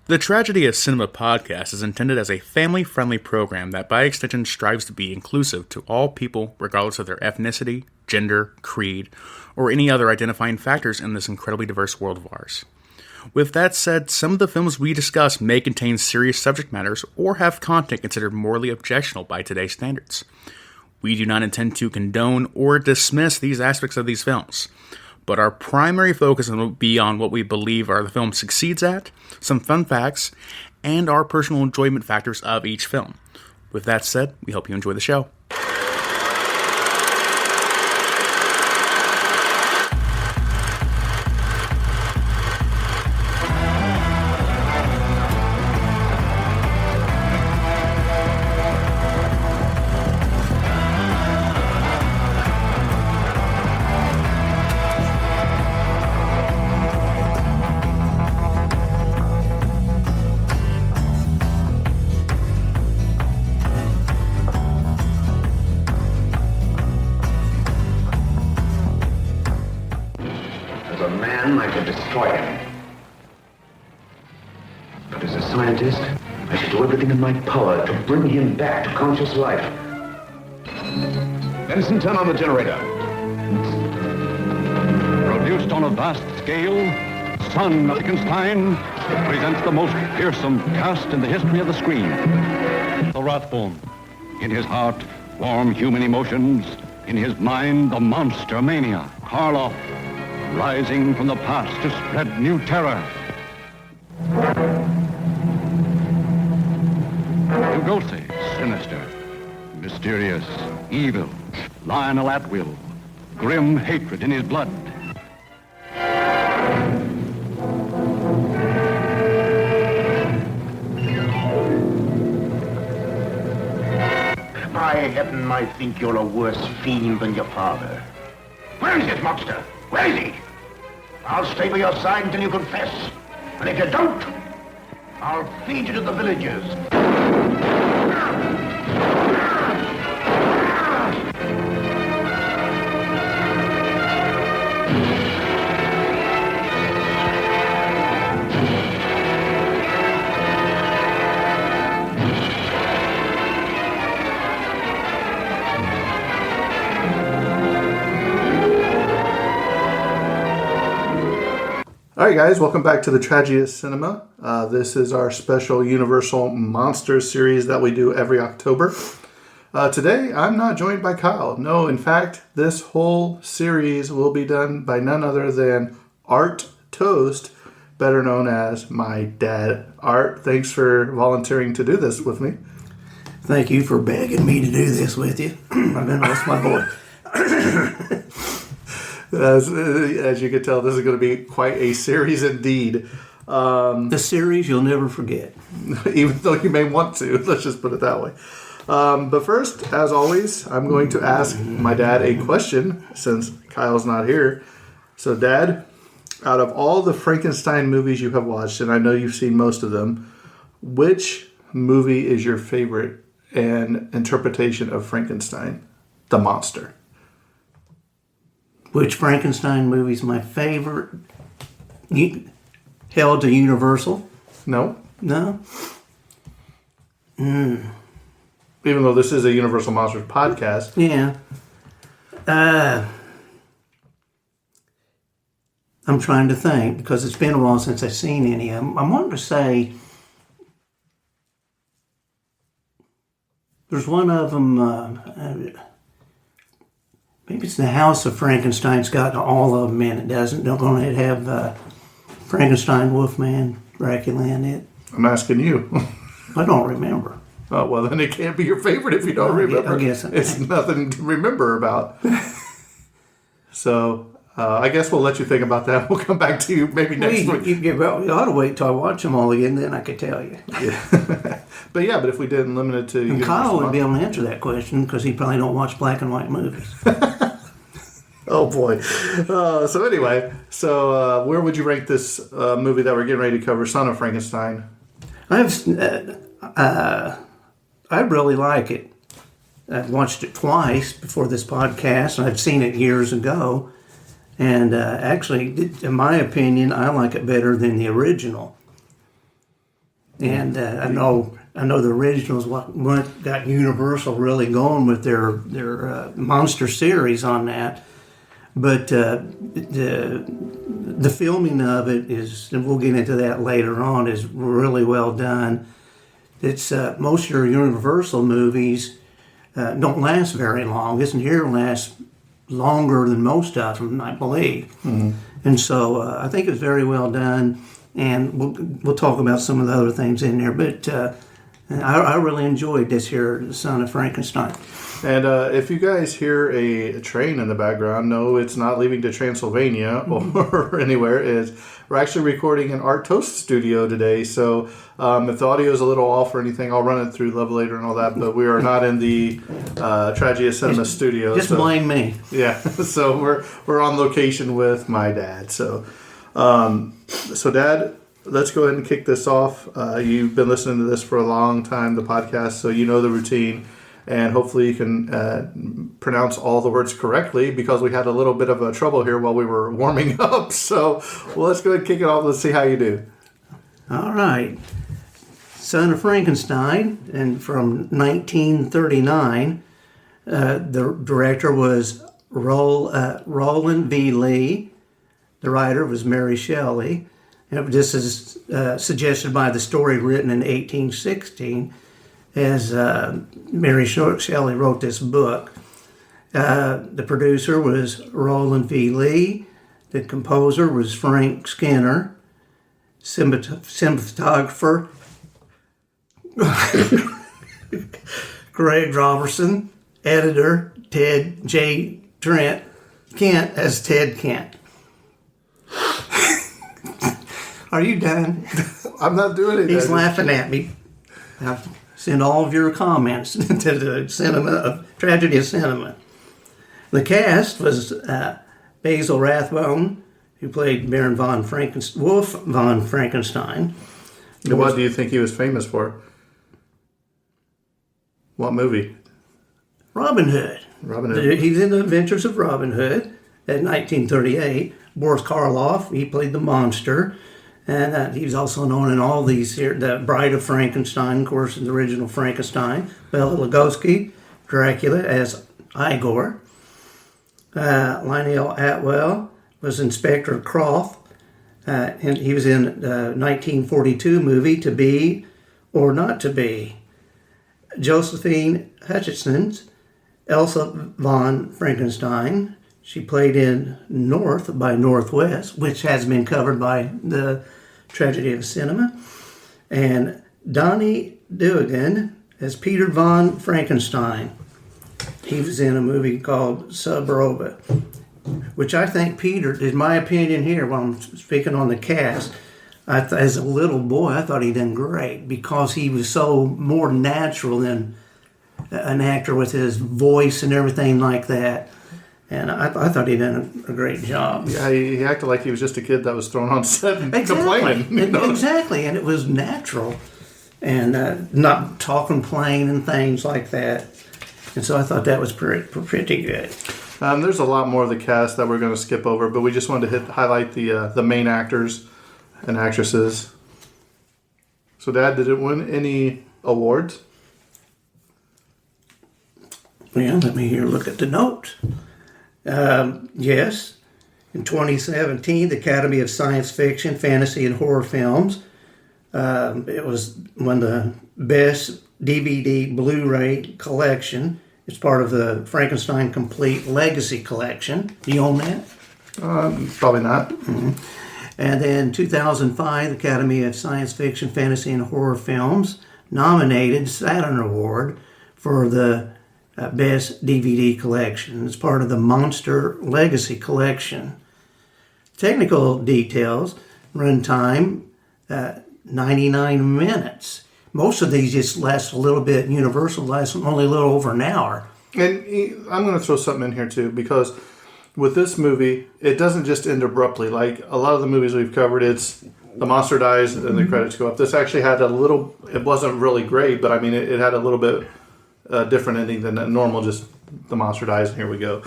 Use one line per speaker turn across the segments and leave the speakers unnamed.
The Tragedy of Cinema podcast is intended as a family-friendly program that by extension strives to be inclusive to all people regardless of their ethnicity, gender, creed, or any other identifying factors in this incredibly diverse world of ours. With that said, some of the films we discuss may contain serious subject matters or have content considered morally objectionable by today's standards. We do not intend to condone or dismiss these aspects of these films, but our primary focus will be on what we believe the film succeeds at, some fun facts, and our personal enjoyment factors of each film. With that said, we hope you enjoy the show.
Power to bring him back to conscious life. Benson, turn on the generator.
Produced on a vast scale, son of Frankenstein presents the most fearsome cast in the history of the screen. Basil Rathbone. In his heart, warm human emotions. In his mind, the monster mania. Karloff, rising from the past to spread new terror. Lugosi, sinister, mysterious, evil, Lionel at will, grim hatred in his blood.
By heaven, I think you're a worse fiend than your father. Where is this monster? Where is he? I'll stay by your side until you confess. And if you don't, I'll feed you to the villagers.
Alright guys, welcome back to the Tragedy of Cinema. This is our special Universal Monsters series that we do every October. Today, I'm not joined by Kyle. No, in fact, this whole series will be done by none other than Art Toast, better known as my dad. Art, thanks for volunteering to do this with me.
Thank you for begging me to do this with you. I've been lost my boy.
As you can tell, this is going to be quite a series indeed.
The series you'll never forget.
Even though you may want to. Let's just put it that way. But first, as always, I'm going to ask my dad a question since Kyle's not here. So, Dad, out of all the Frankenstein movies you have watched, and I know you've seen most of them, which movie is your favorite and interpretation of Frankenstein, the monster?
Which Frankenstein movie is my favorite? Held to Universal?
No.
No?
Even though this is a Universal Monsters podcast.
Yeah. I'm trying to think because it's been a while since I've seen any of them. I'm wanting to say there's one of them. Maybe it's the House of Frankenstein's got all of them in it, doesn't? They're going to have Frankenstein, Wolfman, Dracula in it.
I'm asking you.
I don't remember.
Oh, well, then it can't be your favorite if you don't remember.
I guess
it's nothing to remember about. So, I guess we'll let you think about that. We'll come back to you maybe next week.
You ought to wait till I watch them all again, then I could tell you.
Yeah. But if we didn't limit it to...
And Kyle would be able to answer that question because he probably don't watch black and white movies.
Oh, boy. So anyway, where would you rank this movie that we're getting ready to cover, Son of Frankenstein?
I really like it. I've watched it twice before this podcast, and I've seen it years ago. And actually, in my opinion, I like it better than the original. And I know the originals what got Universal really going with their monster series on that. But the filming of it is, and we'll get into that later on, is really well done. It's most of your Universal movies don't last very long. This one here lasts longer than most of them, I believe. Mm-hmm. And so I think it's very well done. And we'll talk about some of the other things in there. But I really enjoyed this here, The Son of Frankenstein.
And if you guys hear a train in the background, no, it's not leaving to Transylvania or anywhere. We're actually recording in Art Toast studio today. So if the audio is a little off or anything, I'll run it through Love Later and all that. But we are not in the Tragia Cinema studio.
Just blame me.
Yeah. So we're on location with my dad. So Dad, let's go ahead and kick this off. You've been listening to this for a long time, the podcast, so you know the routine. And hopefully you can pronounce all the words correctly, because we had a little bit of a trouble here while we were warming up. So let's go ahead and kick it off. Let's see how you do.
All right. Son of Frankenstein, and from 1939. The director was Roland V. Lee. The writer was Mary Shelley. And this is suggested by the story written in 1816. As Mary Shelley wrote this book. The producer was Roland V. Lee. The composer was Frank Skinner. Cinematographer Greg Robertson. Editor Ted J. Kent as Ted Kent. Are you done?
I'm not doing it.
He's laughing at me. Send all of your comments to the Tragedy of Cinema. The cast was Basil Rathbone, who played Baron Wolf von Frankenstein.
What do you think he was famous for? What movie?
Robin Hood.
Robin Hood.
He's in The Adventures of Robin Hood in 1938. Boris Karloff, he played the monster. And he was also known in all these here, The Bride of Frankenstein, of course, in the original Frankenstein. Bela Lugosi, Dracula as Igor. Lionel Atwell was Inspector Croft. And he was in the 1942 movie To Be or Not to Be. Josephine Hutchinson's Elsa von Frankenstein. She played in North by Northwest, which has been covered by the Tragedy of Cinema. And Donnie Dugan as Peter von Frankenstein. He was in a movie called Suburba, which I think Peter, in my opinion here, while I'm speaking on the cast, as a little boy, I thought he done great, because he was so more natural than an actor with his voice and everything like that. And I thought he did a great job.
Yeah, he acted like he was just a kid that was thrown on set and complaining.
Exactly, and it was natural. And not talking plain and things like that. And so I thought that was pretty good.
There's a lot more of the cast that we're going to skip over, but we just wanted to highlight the main actors and actresses. So, Dad, did it win any awards?
Well, let me look at the notes. Yes. In 2017, the Academy of Science Fiction, Fantasy, and Horror Films. It was one of the best DVD Blu-ray collection. It's part of the Frankenstein Complete Legacy Collection. Do you own that?
Probably not.
Mm-hmm. And then 2005, the Academy of Science Fiction, Fantasy, and Horror Films nominated Saturn Award for the Best DVD Collection. It's part of the Monster Legacy Collection. Technical details, runtime, 99 minutes. Most of these just last a little bit. Universal lasts only a little over an hour.
And I'm going to throw something in here too, because with this movie, it doesn't just end abruptly. Like a lot of the movies we've covered, it's the monster dies and the credits go up. This actually had a little, it wasn't really great, but I mean, it had a little bit different ending than normal, just the monster dies and here we go.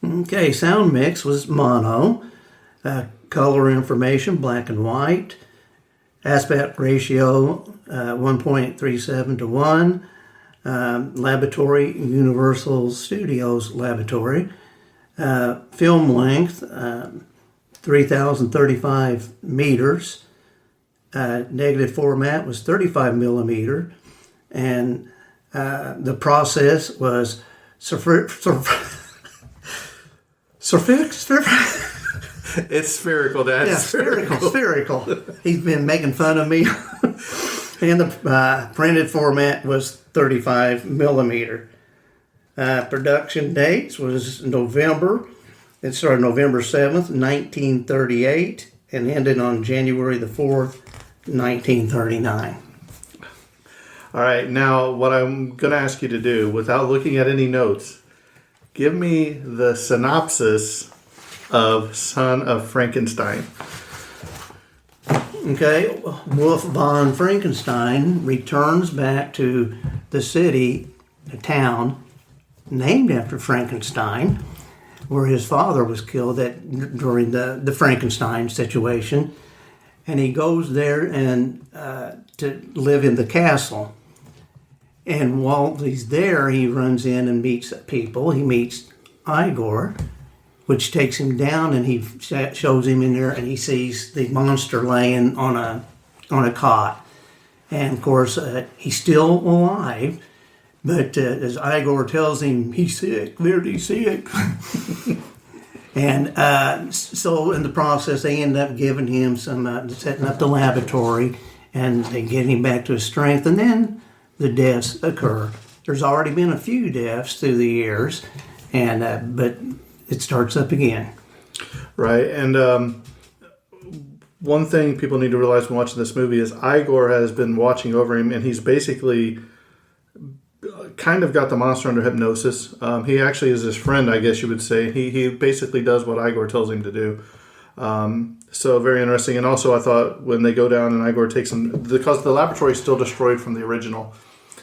Okay, sound mix was mono. Color information, black and white. Aspect ratio 1.37 to 1. Laboratory, Universal Studios Laboratory. Film length 3,035 meters. Negative format was 35 millimeter. And the process was
It's spherical, Dad.
Yeah, spherical. He's been making fun of me. And the printed format was 35 millimeter. Production dates was November. It started November 7th, 1938, and ended on January the 4th, 1939.
All right, now what I'm going to ask you to do, without looking at any notes, give me the synopsis of Son of Frankenstein.
Okay, Wolf von Frankenstein returns back to the city, the town, named after Frankenstein, where his father was killed during the Frankenstein situation. And he goes there and to live in the castle. And while he's there, he runs in and meets people. He meets Igor, which takes him down, and he shows him in there, and he sees the monster laying on a cot. And of course, he's still alive, but as Igor tells him, he's sick, very sick. And so in the process, they end up giving him some, setting up the laboratory, and they get him back to his strength, and then the deaths occur. There's already been a few deaths through the years, and but it starts up again.
Right, and one thing people need to realize when watching this movie is Igor has been watching over him, and he's basically kind of got the monster under hypnosis. He actually is his friend, I guess you would say. He basically does what Igor tells him to do. So very interesting. And also I thought when they go down and Igor takes him, because the laboratory is still destroyed from the original,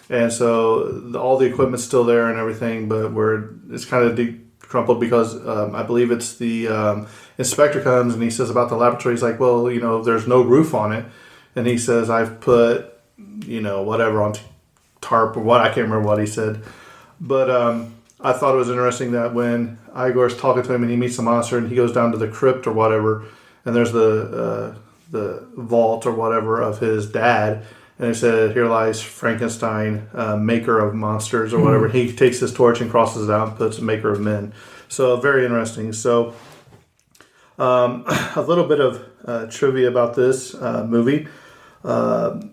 and so all the equipment's still there and everything, but where it's kind of crumpled because I believe it's the inspector comes and he says about the laboratory, he's like, well, there's no roof on it. And he says, I've put, whatever on tarp or what, I can't remember what he said. But I thought it was interesting that when Igor's talking to him and he meets the monster and he goes down to the crypt or whatever, and there's the vault or whatever of his dad, and it said, here lies Frankenstein, maker of monsters or whatever. He takes his torch and crosses it out and puts maker of men. So very interesting. So a little bit of trivia about this movie. The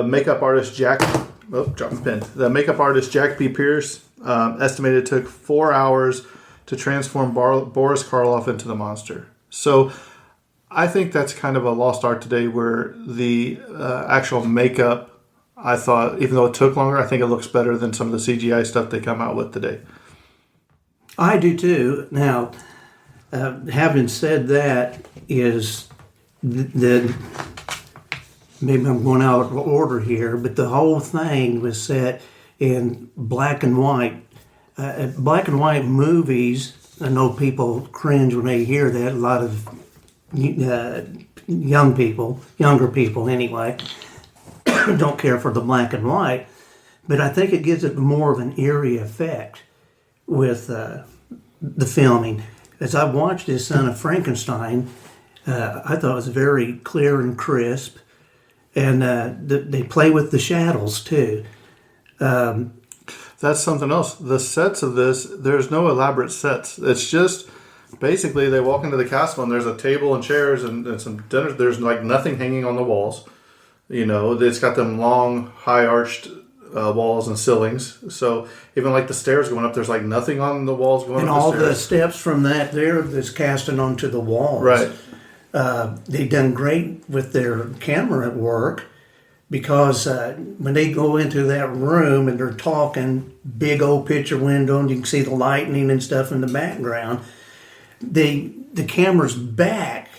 makeup artist The makeup artist Jack B. Pierce estimated it took 4 hours to transform Boris Karloff into the monster. So I think that's kind of a lost art today, where the actual makeup, I thought, even though it took longer, I think it looks better than some of the CGI stuff they come out with today.
I do too. Now, having said that, is the maybe I'm going out of order here, but the whole thing was set in black and white. Black and white movies, I know people cringe when they hear that. A lot of younger people anyway, don't care for the black and white. But I think it gives it more of an eerie effect with the filming. As I watched this Son of Frankenstein, I thought it was very clear and crisp. And they play with the shadows too.
That's something else. The sets of this, there's no elaborate sets. It's just basically they walk into the castle and there's a table and chairs and some dinner. There's like nothing hanging on the walls. It's got them long, high arched walls and ceilings. So even like the stairs going up, there's like nothing on the walls going
and
up the stairs.
And all the steps from that's casting onto the walls.
Right.
They've done great with their camera work, because when they go into that room and they're talking, big old picture window, and you can see the lightning and stuff in the background, the camera's back,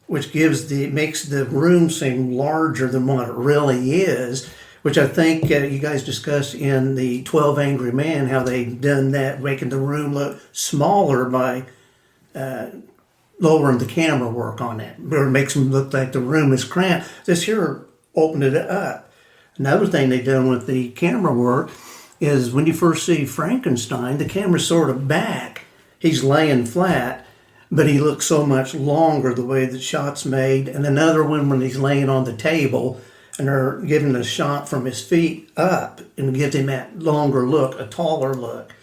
which makes the room seem larger than what it really is, which I think you guys discussed in the 12 Angry Men, how they've done that, making the room look smaller by lowering the camera work on that. It makes them look like the room is cramped. This here opened it up. Another thing they've done with the camera work is when you first see Frankenstein, the camera's sort of back. He's laying flat, but he looks so much longer the way the shot's made. And another one when he's laying on the table and they're giving a shot from his feet up and gives him that longer look, a taller look.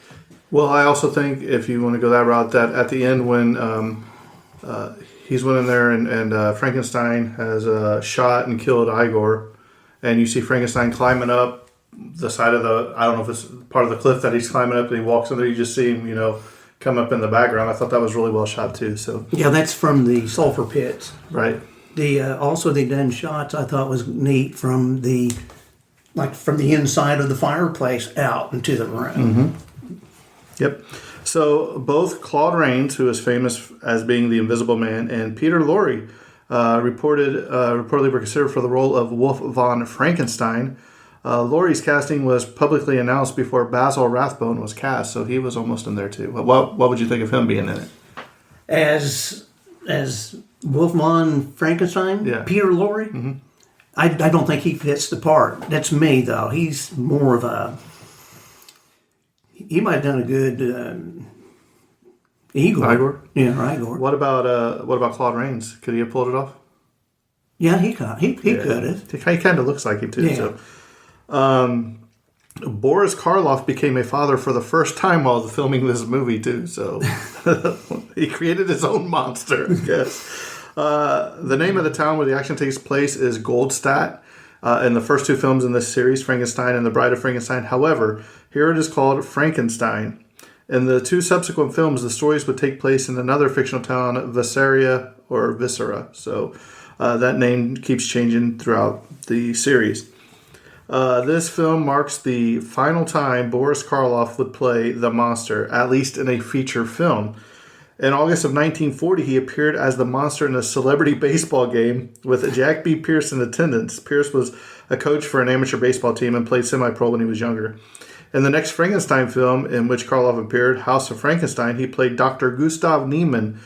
Well, I also think if you want to go that route, that at the end when he's went in there and Frankenstein has shot and killed Igor, and you see Frankenstein climbing up the side of I don't know if it's part of the cliff that he's climbing up, and he walks in there, you just see him, come up in the background. I thought that was really well shot too. So
yeah, that's from the sulfur pits.
Right.
Also they done shots I thought was neat from the inside of the fireplace out into the room.
Mm-hmm. Yep. So both Claude Rains, who is famous as being the Invisible Man, and Peter Lorre reportedly were considered for the role of Wolf von Frankenstein. Laurie's casting was publicly announced before Basil Rathbone was cast, so he was almost in there too. What would you think of him being in it?
As Wolf von Frankenstein?
Yeah.
Peter Lorre?
Mm-hmm.
I don't think he fits the part. That's me, though. He's more of a... He might have done a good... Igor. Yeah, Igor.
What about Claude Rains? Could he have pulled it off?
Yeah, he could have.
He kind of looks like him too.
Yeah.
So, Boris Karloff became a father for the first time while filming this movie too. So he created his own monster, I guess. The name of the town where the action takes place is Goldstadt. In the first two films in this series, Frankenstein and the Bride of Frankenstein. However, here it is called Frankenstein. In the two subsequent films, the stories would take place in another fictional town, Viscera. So that name keeps changing throughout the series. This film marks the final time Boris Karloff would play the monster, at least in a feature film. In August of 1940, he appeared as the monster in a celebrity baseball game with Jack B. Pierce in attendance. Pierce was a coach for an amateur baseball team and played semi-pro when he was younger. In the next Frankenstein film in which Karloff appeared, House of Frankenstein, he played Dr. Gustav Niemann.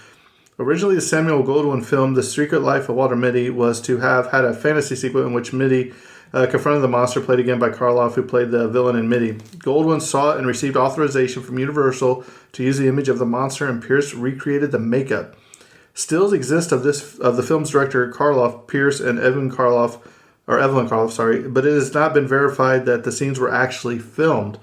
Originally, the Samuel Goldwyn film, The Secret Life of Walter Mitty, was to have had a fantasy sequel in which Mitty confronted the monster, played again by Karloff, who played the villain in Mitty. Goldwyn saw and received authorization from Universal to use the image of the monster, and Pierce recreated the makeup. Stills exist of the film's director Karloff, Pierce, and Evelyn Karloff, but it has not been verified that the scenes were actually filmed.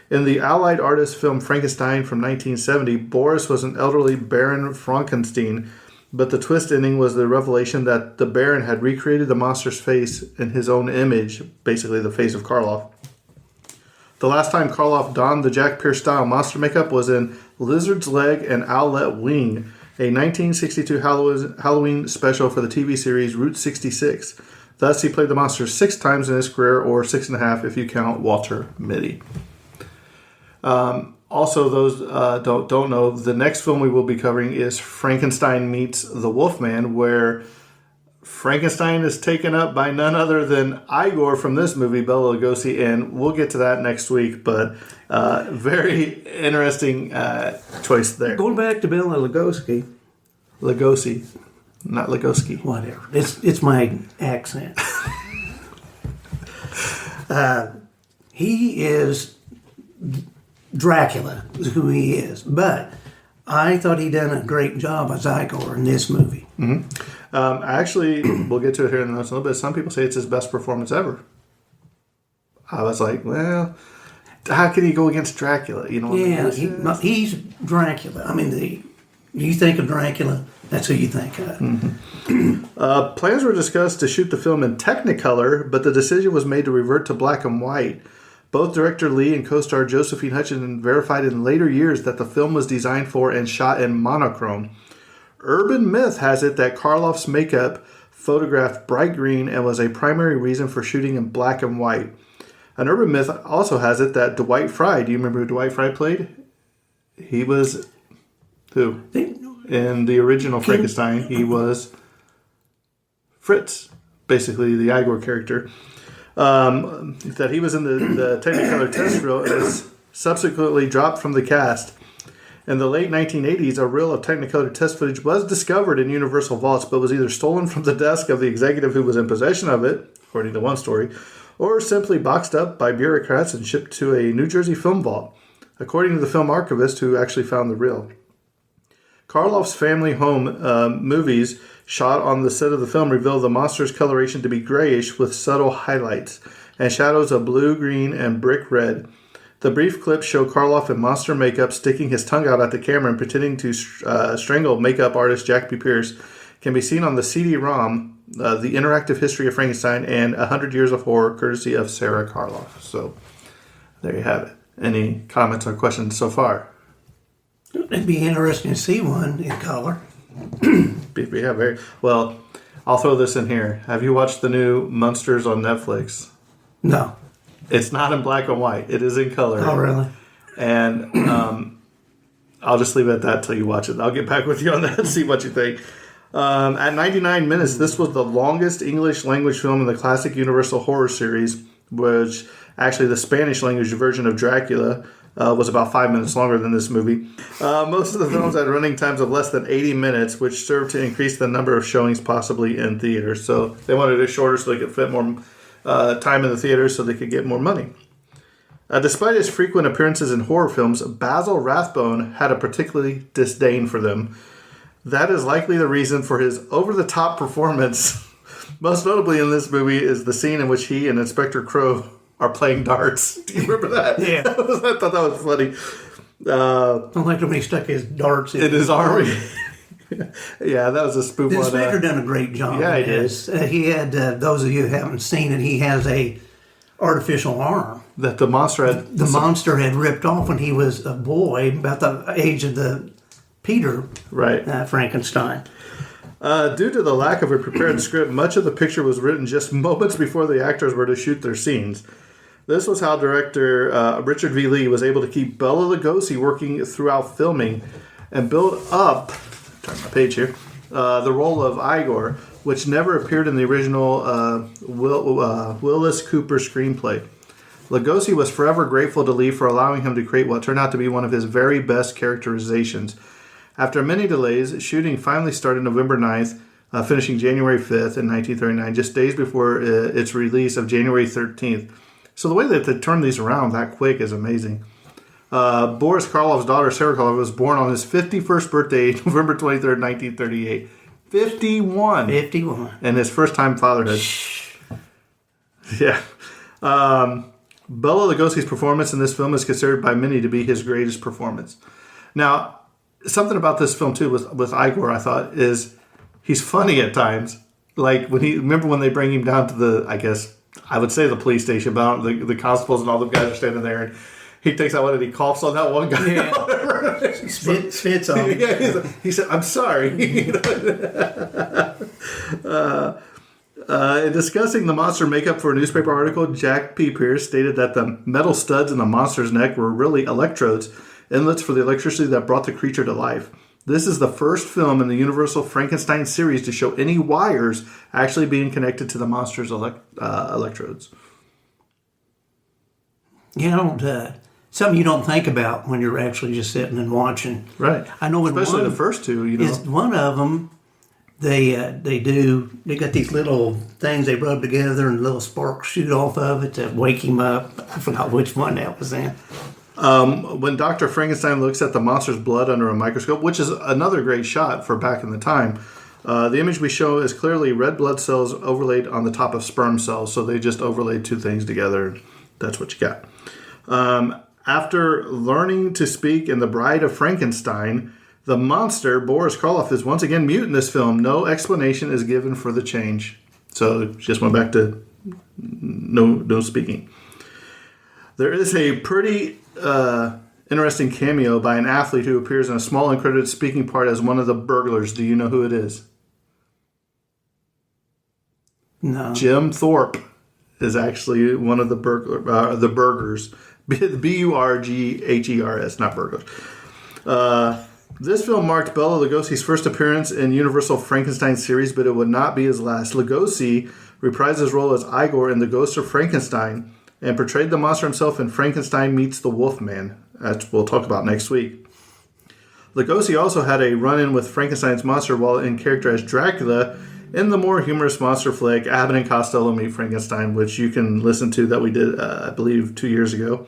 In the Allied artist film Frankenstein from 1970, Boris was an elderly Baron Frankenstein, but the twist ending was the revelation that the Baron had recreated the monster's face in his own image, basically the face of Karloff. The last time Karloff donned the Jack Pierce style monster makeup was in Lizard's Leg and Owlet Wing, a 1962 Halloween special for the TV series Route 66. Thus, he played the monster 6 times in his career, or 6.5 if you count Walter Mitty. Also, those don't know, the next film we will be covering is Frankenstein Meets the Wolfman, where Frankenstein is taken up by none other than Igor from this movie, Bela Lugosi, and we'll get to that next week, but very interesting choice there.
Going back to Bela Lugosi.
Lugosi, not Lugosi.
Whatever. It's my accent. He is... Dracula is who he is, but I thought he done a great job as Igor in this movie.
Mm-hmm. Actually, we'll get to it here in a little bit. Some people say it's his best performance ever. I was like, well, how can he go against Dracula? You know?
Yeah, he's Dracula. I mean, you think of Dracula, that's who you think of.
Mm-hmm. Plans were discussed to shoot the film in Technicolor, but the decision was made to revert to black and white. Both director Lee and co-star Josephine Hutchinson verified in later years that the film was designed for and shot in monochrome. Urban myth has it that Karloff's makeup photographed bright green and was a primary reason for shooting in black and white. An urban myth also has it that Dwight Frye, do you remember who Dwight Frye played? He was who? In the original Frankenstein, he was Fritz, basically the Igor character. That he was in the Technicolor test reel and was subsequently dropped from the cast. In the late 1980s, a reel of Technicolor test footage was discovered in Universal vaults, but was either stolen from the desk of the executive who was in possession of it, according to one story, or simply boxed up by bureaucrats and shipped to a New Jersey film vault, according to the film archivist who actually found the reel. Karloff's family home movies shot on the set of the film reveal the monster's coloration to be grayish with subtle highlights and shadows of blue, green, and brick red. The brief clips show Karloff in monster makeup sticking his tongue out at the camera and pretending to strangle makeup artist Jack P. Pierce. Can be seen on the CD-ROM, The Interactive History of Frankenstein, and 100 Years of Horror, courtesy of Sarah Karloff. So, there you have it. Any comments or questions so far?
It'd be interesting to see one in color.
Yeah, very well. I'll throw this in here. Have you watched the new Monsters on Netflix?
No.
It's not in black and white. It is in color.
Oh, really?
And I'll just leave it at that till you watch it. I'll get back with you on that and see what you think. At 99 minutes, this was the longest English language film in the classic Universal horror series, which actually the Spanish language version of Dracula was about 5 minutes longer than this movie. Most of the films had running times of less than 80 minutes, which served to increase the number of showings possibly in theaters. So they wanted it shorter so they could fit more time in the theaters so they could get more money. Despite his frequent appearances in horror films, Basil Rathbone had a particularly disdain for them. That is likely the reason for his over-the-top performance. Most notably in this movie is the scene in which he and Inspector Crow are playing darts. Do you remember that?
Yeah.
I thought that was funny.
I liked when he stuck his darts
in his arm. Yeah, that was a spoof
The
on
inspector done a great job.
Yeah, he did.
He had, those of you who haven't seen it, he has a artificial arm
that the monster had.
The monster had ripped off when he was a boy, about the age of the Peter Frankenstein.
Due to the lack of a prepared script, much of the picture was written just moments before the actors were to shoot their scenes. This was how director Richard V. Lee was able to keep Bela Lugosi working throughout filming and build up, turn my page here, the role of Igor, which never appeared in the original Willis Cooper screenplay. Lugosi was forever grateful to Lee for allowing him to create what turned out to be one of his very best characterizations. After many delays, shooting finally started November 9th, finishing January 5th in 1939, just days before its release of January 13th. So the way that they turned these around that quick is amazing. Boris Karloff's daughter, Sarah Karloff, was born on his 51st birthday, November 23rd, 1938. 51.
51.
And his first-time fatherhood. Yeah. Bela Lugosi's performance in this film is considered by many to be his greatest performance. Now, something about this film, too, with Igor, I thought, is he's funny at times. Like, remember when they bring him down to the, I guess, I would say the police station, but the constables and all the guys are standing there, and he takes out one and he coughs on that one guy.
Yeah. Spits on him.
Yeah, he said, "I'm sorry." In discussing the monster makeup for a newspaper article, Jack P. Pierce stated that the metal studs in the monster's neck were really electrodes, inlets for the electricity that brought the creature to life. This is the first film in the Universal Frankenstein series to show any wires actually being connected to the monster's electrodes.
You don't, something you don't think about when you're actually just sitting and watching.
Right.
I know,
especially the first two. You know,
is one of them. They got these little things they rub together and little sparks shoot off of it to wake him up. I forgot which one that was in.
When Dr. Frankenstein looks at the monster's blood under a microscope, which is another great shot for back in the time, the image we show is clearly red blood cells overlaid on the top of sperm cells. So they just overlaid two things together. That's what you got. After learning to speak in The Bride of Frankenstein, the monster, Boris Karloff, is once again mute in this film. No explanation is given for the change. So just went back to no speaking. There is a pretty interesting cameo by an athlete who appears in a small uncredited speaking part as one of the burglars. Do you know who it is?
No.
Jim Thorpe is actually one of the burglars. Burghers, not burglars. This film marked Bela Lugosi's first appearance in Universal Frankenstein series, but it would not be his last. Lugosi reprised his role as Igor in The Ghost of Frankenstein and portrayed the monster himself in Frankenstein Meets the Wolfman, as we'll talk about next week. Lugosi also had a run-in with Frankenstein's monster while in character as Dracula in the more humorous monster flick Abbott and Costello Meet Frankenstein, which you can listen to that we did, I believe, 2 years ago.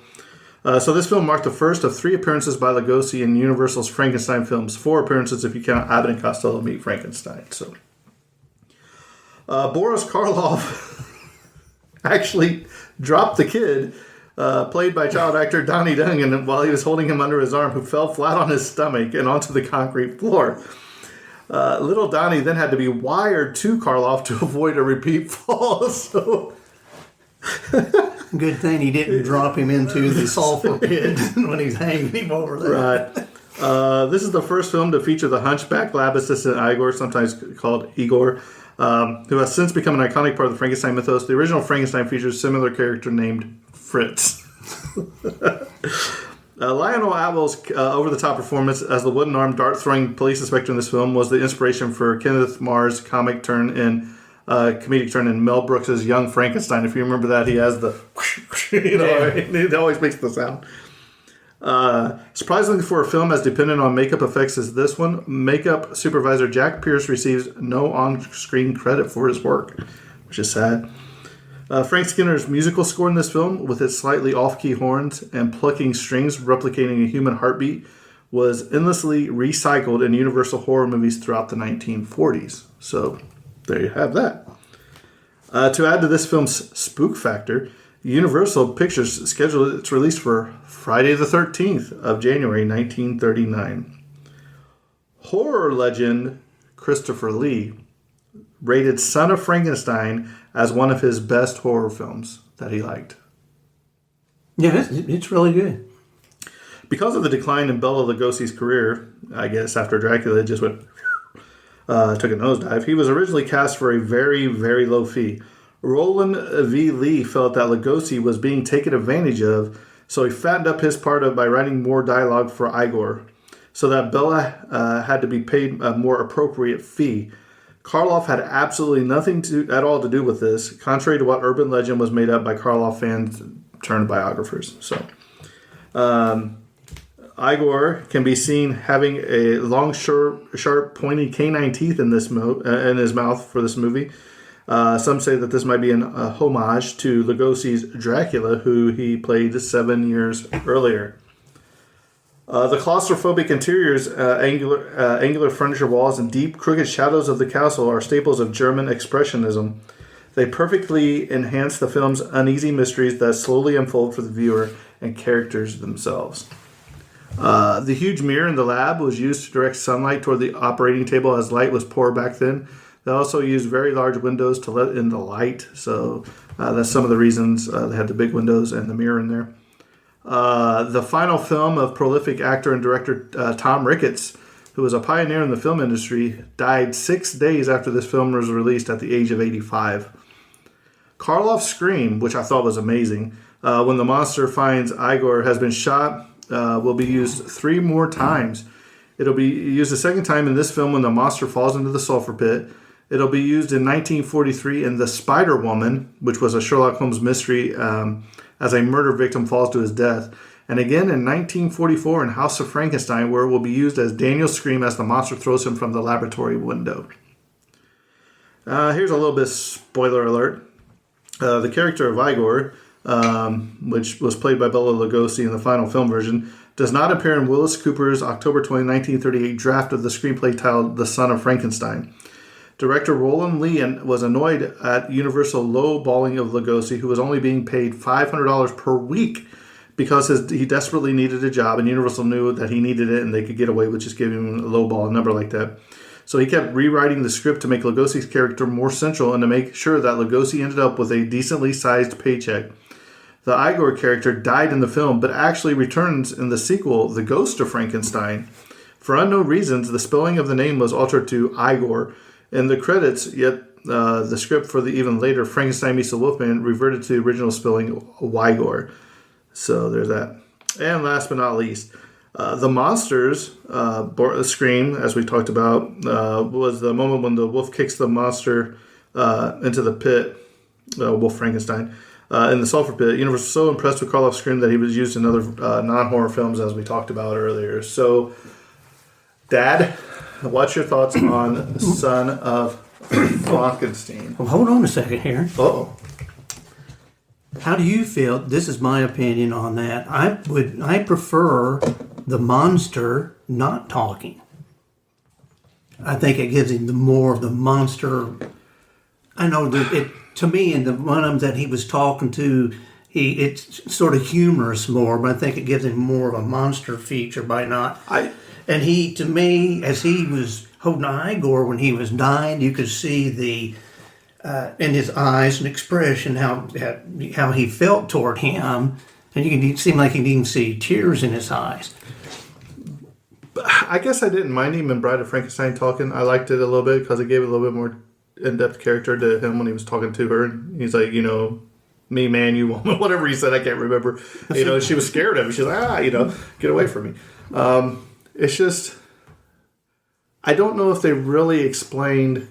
So this film marked the first of 3 appearances by Lugosi in Universal's Frankenstein films. 4 appearances if you count Abbott and Costello Meet Frankenstein. So Boris Karloff actually dropped the kid, played by child actor Donnie Dungan, while he was holding him under his arm, who fell flat on his stomach and onto the concrete floor. Little Donnie then had to be wired to Karloff to avoid a repeat fall. So
good thing he didn't drop him into the sulfur pit when he's hanging him over there.
Right. This is the first film to feature the hunchback lab assistant Igor, sometimes called Igor, who has since become an iconic part of the Frankenstein mythos. The original Frankenstein features a similar character named Fritz. Lionel Atwell's over-the-top performance as the wooden-armed dart-throwing police inspector in this film was the inspiration for Kenneth Mars' comedic turn in Mel Brooks' Young Frankenstein. If you remember that, he has the it always makes the sound. Surprisingly for a film as dependent on makeup effects as this one, makeup supervisor Jack Pierce receives no on-screen credit for his work, which is sad. Frank Skinner's musical score in this film, with its slightly off-key horns and plucking strings replicating a human heartbeat, was endlessly recycled in Universal horror movies throughout the 1940s. So there you have that. To add to this film's spook factor, Universal Pictures scheduled its release for Friday the 13th of January 1939. Horror legend Christopher Lee rated Son of Frankenstein as one of his best horror films that he liked.
Yeah, it's really good.
Because of the decline in Bela Lugosi's career, I guess after Dracula just took a nosedive, he was originally cast for a very, very low fee. Roland V. Lee felt that Lugosi was being taken advantage of, so he fattened up his part by writing more dialogue for Igor, so that Bela had to be paid a more appropriate fee. Karloff had absolutely nothing at all to do with this, contrary to what urban legend was made up by Karloff fans turned biographers. So, Igor can be seen having a long, sharp, pointy canine teeth in in his mouth for this movie. Some say that this might be a homage to Lugosi's Dracula, who he played 7 years earlier. The claustrophobic interiors, angular furniture walls, and deep, crooked shadows of the castle are staples of German expressionism. They perfectly enhance the film's uneasy mysteries that slowly unfold for the viewer and characters themselves. The huge mirror in the lab was used to direct sunlight toward the operating table as light was poor back then. They also used very large windows to let in the light, so that's some of the reasons they had the big windows and the mirror in there. The final film of prolific actor and director Tom Ricketts, who was a pioneer in the film industry, died 6 days after this film was released at the age of 85. Karloff's scream, which I thought was amazing, when the monster finds Igor has been shot, will be used 3 more times. It'll be used a second time in this film when the monster falls into the sulfur pit. It'll be used in 1943 in The Spider Woman, which was a Sherlock Holmes mystery, as a murder victim falls to his death. And again in 1944 in House of Frankenstein, where it will be used as Daniel's scream as the monster throws him from the laboratory window. Here's a little bit spoiler alert. The character of Igor, which was played by Bela Lugosi in the final film version, does not appear in Willis Cooper's October 20, 1938 draft of the screenplay titled The Son of Frankenstein. Director Roland Lee was annoyed at Universal low-balling of Lugosi, who was only being paid $500 per week because he desperately needed a job, and Universal knew that he needed it and they could get away with just giving him a low-ball number like that. So he kept rewriting the script to make Lugosi's character more central and to make sure that Lugosi ended up with a decently sized paycheck. The Igor character died in the film, but actually returns in the sequel, The Ghost of Frankenstein. For unknown reasons, the spelling of the name was altered to Igor. In the credits, yet the script for the even later Frankenstein meets the Wolfman reverted to the original spelling Wygor. So there's that. And last but not least, the monster's scream, as we talked about, was the moment when the wolf kicks the monster into the pit, Wolf Frankenstein, in the sulfur pit. Universal was so impressed with Karloff's scream that he was used in other non-horror films, as we talked about earlier. So Dad, what's your thoughts on Son of Frankenstein?
Well, hold on a second here.
Oh,
How do you feel? This is my opinion on that. I prefer the monster not talking. I think it gives him more of the monster. I know that to me, in the one of them that he was talking to, it's sort of humorous more, but I think it gives him more of a monster feature by not. And he, to me, as he was holding Igor when he was dying, you could see in his eyes and expression how he felt toward him, and it seemed like you could even see tears in his eyes.
I guess I didn't mind him in Bride of Frankenstein talking. I liked it a little bit because it gave it a little bit more in-depth character to him when he was talking to her. And he's like, me, man, you woman, whatever he said, I can't remember. She was scared of him. She's like, get away from me. It's just, I don't know if they really explained,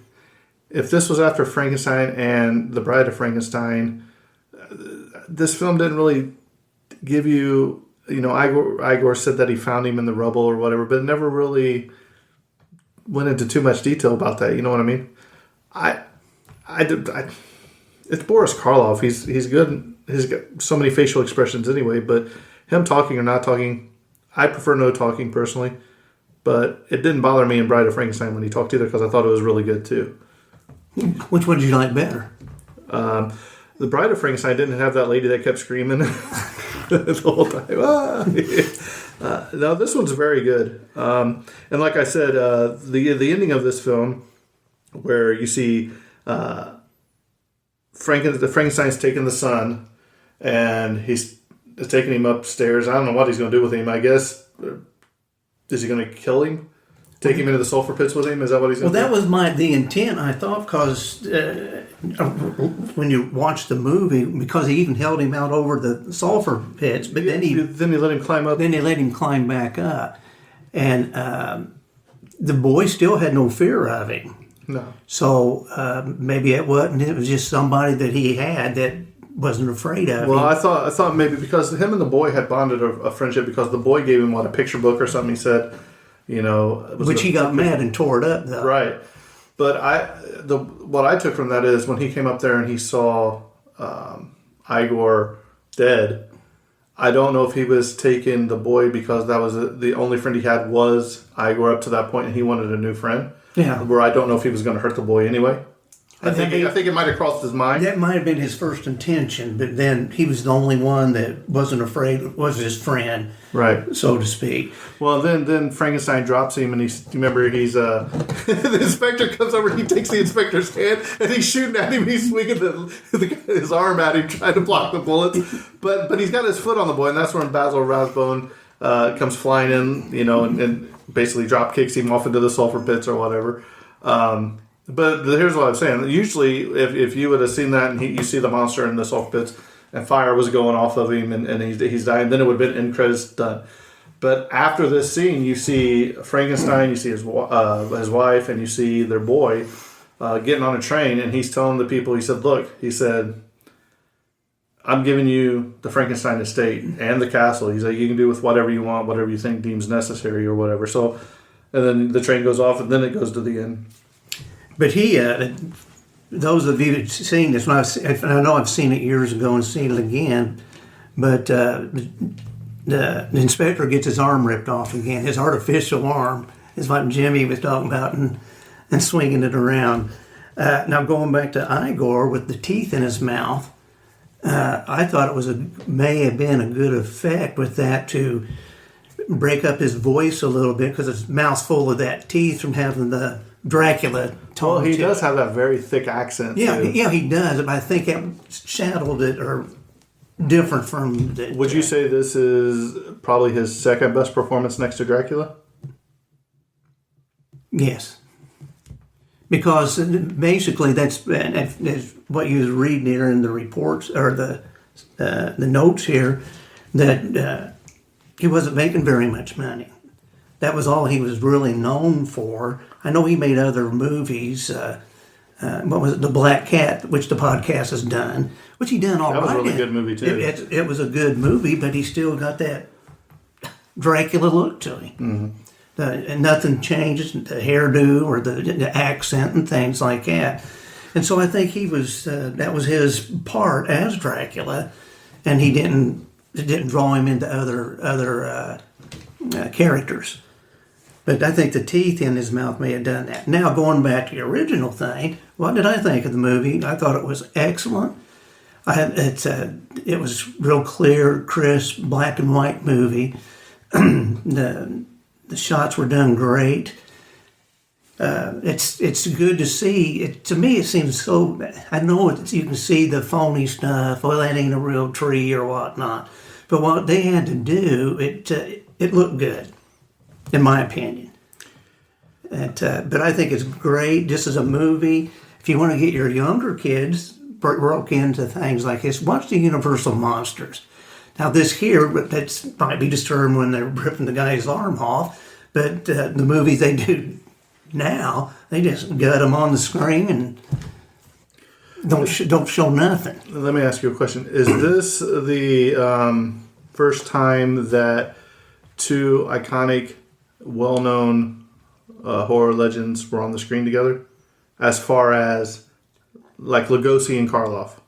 if this was after Frankenstein and the Bride of Frankenstein, this film didn't really give you, Igor said that he found him in the rubble or whatever, but it never really went into too much detail about that. You know what I mean? It's Boris Karloff. He's good. He's got so many facial expressions anyway, but him talking or not talking, I prefer no talking personally, but it didn't bother me in Bride of Frankenstein when he talked either because I thought it was really good too.
Which one did you like better?
The Bride of Frankenstein didn't have that lady that kept screaming the whole time. No, this one's very good. And like I said, the ending of this film, where you see Frankenstein's taking the son, and he's taking him upstairs. I don't know what he's going to do with him. I guess, is he going to kill him? Take him into the sulfur pits with him? Is that what he's going to do?
Well, that was the intent, I thought, because when you watch the movie, because he even held him out over the sulfur pits, but then he
let him climb up.
Then they let him climb back up. And the boy still had no fear of him.
No.
So maybe it wasn't. It was just somebody that he had that wasn't afraid of him.
Well, I thought maybe because him and the boy had bonded a friendship because the boy gave him, a picture book or something, he said.
Which he got mad and tore it up, though.
Right. But what I took from that is when he came up there and he saw Igor dead, I don't know if he was taking the boy because that was the only friend he had was Igor up to that point and he wanted a new friend.
Yeah.
Where I don't know if he was going to hurt the boy anyway. I think it might have crossed his mind.
That might have been his first intention, but then he was the only one that wasn't afraid, was his friend,
right,
so to speak.
Well, then Frankenstein drops him, and he's the inspector comes over, and he takes the inspector's hand, and he's shooting at him, and he's swinging his arm at him, trying to block the bullets, but he's got his foot on the boy, and that's when Basil Rathbone comes flying in, and basically drop kicks him off into the sulfur pits or whatever. But here's what I'm saying. Usually, if you would have seen that and you see the monster in the sulfur pits and fire was going off of him and he's dying, then it would have been end credits done. But after this scene, you see Frankenstein, you see his wife, and you see their boy getting on a train, and he's telling the people, he said, I'm giving you the Frankenstein estate and the castle. He's like, you can do with whatever you want, whatever you think deems necessary or whatever. So, and then the train goes off, and then it goes to the end.
But those of you who've seen this, and I know I've seen it years ago and seen it again, but the inspector gets his arm ripped off again, his artificial arm, is what Jimmy was talking about, and swinging it around. Now going back to Igor with the teeth in his mouth, I thought it may have been a good effect with that to break up his voice a little bit because his mouth's full of that teeth from having the Dracula tone.
Well, he does have that very thick accent.
Yeah,
too.
Yeah, he does. But I think it shadowed it or different from.
Would you say this is probably his second best performance next to Dracula?
Yes, because basically that's what you was reading here in the reports or the notes here that he wasn't making very much money. That was all he was really known for. I know he made other movies. What was it? The Black Cat, which the podcast has done, which he done all right.
That was a really good movie, too.
It was a good movie, but he still got that Dracula look to him.
Mm-hmm.
And nothing changes, the hairdo or the accent and things like that. And so I think that was his part as Dracula, and it didn't draw him into other characters. But I think the teeth in his mouth may have done that. Now, going back to the original thing, what did I think of the movie? I thought it was excellent. It was real clear, crisp, black and white movie. The shots were done great. It's good to see. To me, it seems so. I know you can see the phony stuff. Well, that ain't a real tree or whatnot. But what they had to do, it looked good, in my opinion. But I think it's great. Just as a movie, if you want to get your younger kids broke into things like this, watch the Universal Monsters. Now this here, that's might be disturbing when they're ripping the guy's arm off, but the movies they do now, they just gut them on the screen and don't show nothing.
Let me ask you a question. Is this the first time that two iconic, well-known horror legends were on the screen together? As far as like Lugosi and Karloff.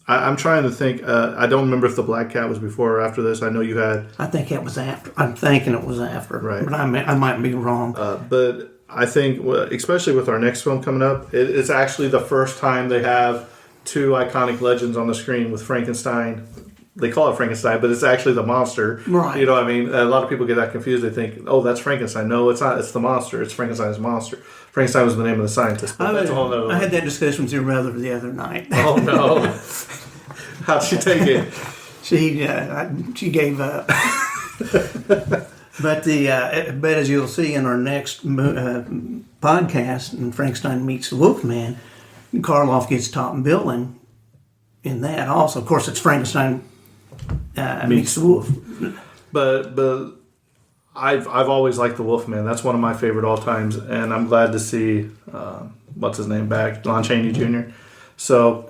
I'm trying to think. I don't remember if the Black Cat was before or after this. I know you had.
I think it was after. I'm thinking it was after.
Right.
But I might be wrong.
But I think, especially with our next film coming up, it's actually the first time they have two iconic legends on the screen with Frankenstein. They call it Frankenstein, but it's actually the monster.
Right.
You know what I mean? A lot of people get that confused. They think, oh, that's Frankenstein. No, it's not. It's the monster. It's Frankenstein's monster. Frankenstein was the name of the scientist. But that's a whole nother.
I had that discussion with your mother the other night.
Oh, no. How'd she take it?
She gave up. But as you'll see in our next podcast, and Frankenstein meets the Wolfman, Karloff gets top billing in that also. Of course, it's Frankenstein meets the Wolf.
But I've always liked the Wolfman. That's one of my favorite all times, and I'm glad to see what's his name back, Lon Chaney Jr. So.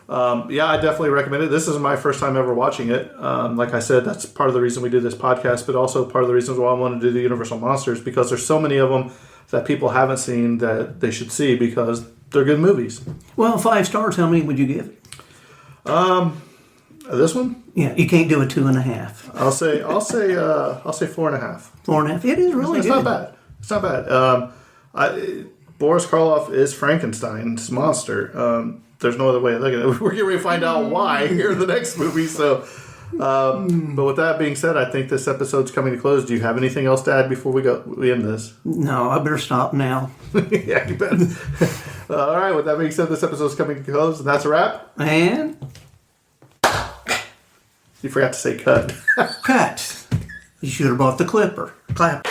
I definitely recommend it. This is my first time ever watching it. Like I said, that's part of the reason we do this podcast, but also part of the reasons why I wanted to do the Universal Monsters, because there's so many of them that people haven't seen that they should see because they're good movies.
Well, 5 stars, how many would you give it?
This one?
Yeah, you can't do a 2.5.
I'll say 4.5.
4.5. It is really
it's
good.
It's not bad. Boris Karloff is Frankenstein's monster. There's no other way of looking at it. We're getting ready to find out why here in the next movie. So, but with that being said, I think this episode's coming to close. Do you have anything else to add before we end this?
No, I better stop now.
Yeah, you bet. All right, with that being said, this episode's coming to close, and that's a wrap.
And?
You forgot to say cut.
Cut. You should have bought the clipper. Clap.